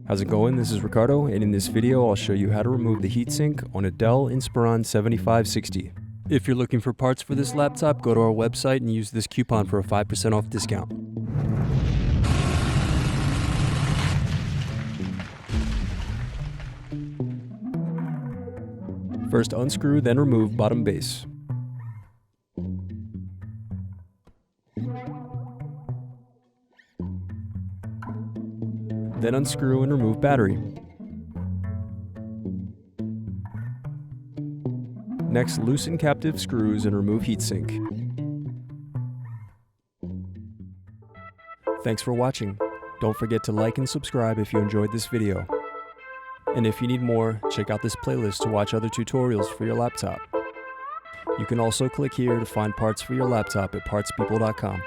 How's it going? This is Ricardo, and in this video I'll show you how to remove the heatsink on a Dell Inspiron 7560. If you're looking for parts for this laptop, go to our website and use this coupon for a 5% off discount. First unscrew, then remove bottom base. Then unscrew and remove battery. Next, loosen captive screws and remove heatsink. Thanks for watching. Don't forget to like and subscribe if you enjoyed this video. And if you need more, check out this playlist to watch other tutorials for your laptop. You can also click here to find parts for your laptop at partspeople.com.